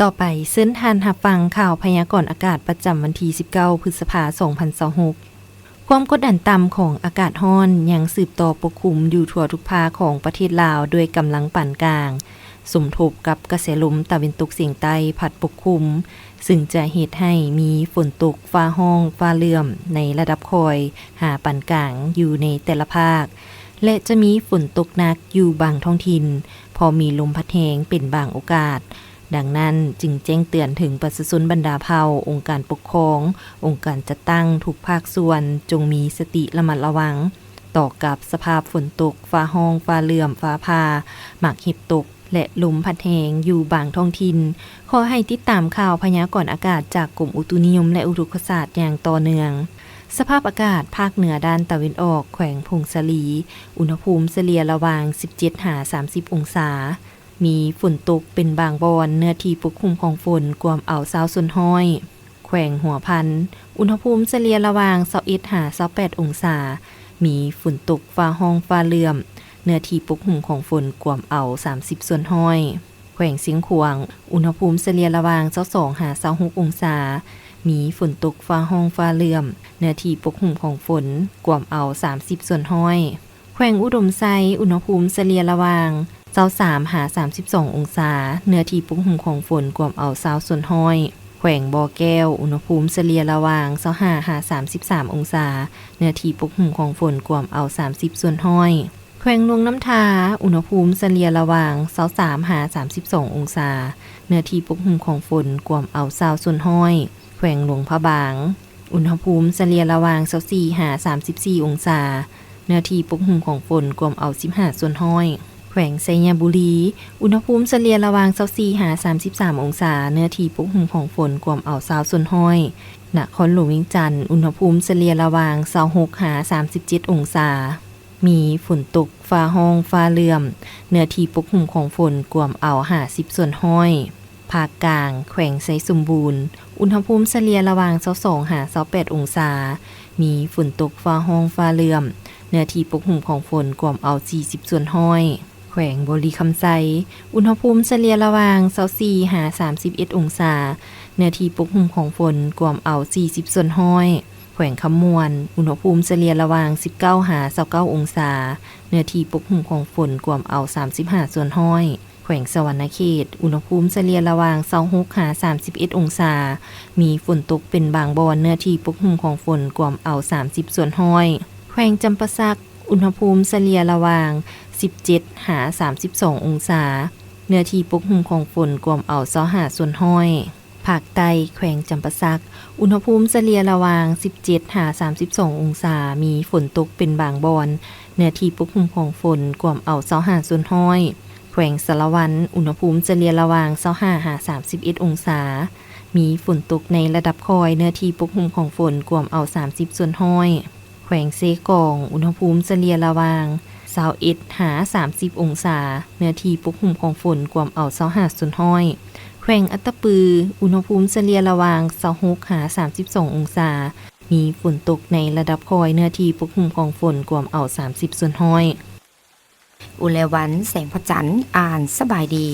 ต่อไปเส้นทานหับฟังข่าวพยากรณ์อากาศประจำวันที่19 พฤษภาคม 2026ความกดดันต่ำของอากาศร้อนยังสืบต่อปกคลุมอยู่ทั่วทุกภาคของประเทศลาวด้วยกำลังปานกลางสมทบกับกระแสลมตะวันตกเฉียงใต้พัดปกคลุมซึ่งจะเฮ็ดให้มีฝนตกฟ้าห้องฟ้าเหลื่อมในระดับคอยหาปานกลางอยู่ในแต่ละภาคและจะมีฝนตกหนักอยู่บางท้องถิ่นพอมีลมพัดแรงเป็นบางโอกาสดังนั้นจึงแจ้งเตือนถึงประชาชนบรรดาเผ่าองค์การปกครององค์การจัดตั้งทุกภาคส่วนจงมีสติระมัดระวังต่อกับสภาพฝนตกฟ้าห้องฟ้าเหลื่อมฟ้าผ่าหมากเห็บตกและลมพัดแรงอยู่บางท้องถิ่นขอให้ติดตามข่าวพยากรณ์อากาศจากกรมอุตุนิยมและอุตุศาสตร์อย่างต่อเนื่องสภาพอากาศภาคเหนือด้านตะวันออกแขวงพงศลีอุณหภูมิเฉลี่ยระหว่าง17-30 องศามีฝนตกเป็นบางบอนเนื้อที่ปกคลุมของฝนกวมเอาซาวส่วนห้อยแขวงหัวพันอุณหภูมิเฉลี่ยระหว่าง21-28 องศามีฝนตกฟ้าห้องฟ้าเหลื่อมเนื้อที่ปกคลุมของฝนกวมเอา30ส่วนห้อยแขวงเสียงขวางอุณหภูมิเฉลี่ยระหว่าง22-26 องศามีฝนตกฟ้าห้องฟ้าเหลื่อมเนื้อที่ปกคลุมของฝนกวมเอา30ส่วนห้อยแขวงอุดมไซอุณหภูมิเฉลี่ยระหว่าง23-32 องศาเนื้อที่ปกคลุมของฝนกวมเอา20ส่วนห้อยแขวงบ่อแก้วอุณหภูมิเฉลี่ยระหว่าง25-33 องศาเนื้อที่ปกคลุมของฝนกวมเอา30ส่วนห้อยแขวงลวงน้ำทาอุณหภูมิเฉลี่ยระหว่าง23-32 องศาเนื้อที่ปกคลุมของฝนกวมเอา20ส่วนห้อยแขวงหลวงพระบางอุณหภูมิเฉลี่ยระหว่าง24-34 องศาเนื้อที่ปกคลุมของฝนกวมเอา15ส่วนห้อยแขวงไชยบุรีอุณหภูมิเฉลี่ยระหว่าง24-33 องศาเนื้อที่ปกคลุมของฝนกวมเอา20ส่วนห้อยนครหลวงเวียงจันทร์อุณหภูมิเฉลี่ยระหว่าง26-37 องศามีฝนตกฟ้าห้องฟ้าเหลื่อมเนื้อที่ปกคลุมของฝนกวมเอา50ส่วนห้อยภาคกลางแขวงไชสมบูรณ์อุณหภูมิเฉลี่ยระหว่าง22-28 องศามีฝนตกฟ้าห้องฟ้าเหลื่อมเนื้อที่ปกคลุมของฝนกวมเอา40ส่วนห้อยแขวงบริคำไซอุณหภูมิเฉลี่ยระหว่าง24-31 องศาเนื้อที่ปกคลุมของฝนกวมเอา40ส่วนห้อยแขวงคำมวนอุณหภูมิเฉลี่ยระหว่าง19-29 องศาเนื้อที่ปกคลุมของฝนกวมเอา35ส่วนห้อยแขวงสวรรณเขตอุณหภูมิเฉลี่ยระหว่าง26-31 องศามีฝนตกเป็นบางบอนเนื้อที่ปกคลุมของฝนกวมเอา30ส่วนห้อยแขวงจำปาสักอุณหภูมิเฉลี่ยระหว่าง17-32 องศาเนื้อที่ปกคลุมของฝนกวมเอา25ส่วนห้อยภาคใต้แขวงจำปาสักอุณหภูมิเฉลี่ยระหว่าง17-32 องศามีฝนตกเป็นบางบอนเนื้อที่ปกคลุมของฝนกวมเอา25ส่วนห้อยแขวงสารวันอุณหภูมิเฉลี่ยระหว่าง25-31 องศามีฝนตกในระดับคอยเนื้อที่ปกคลุมของฝนกวมเอา30ส่วนห้อยแขวงเซกองอุณหภูมิเฉลี่ยระหว่าง21-30 องศาเนื้อที่ปกคลุมของฝนกวมเอา25ส่วนห้อยแขวงอัตตปืออุณหภูมิเฉลี่ยระหว่าง26-32 องศามีฝนตกในระดับคอยเนื้อที่ปกคลุมของฝนกวมเอา30ส่วนห้อยอุไรวันแสงพระจันทร์อ่านสบายดี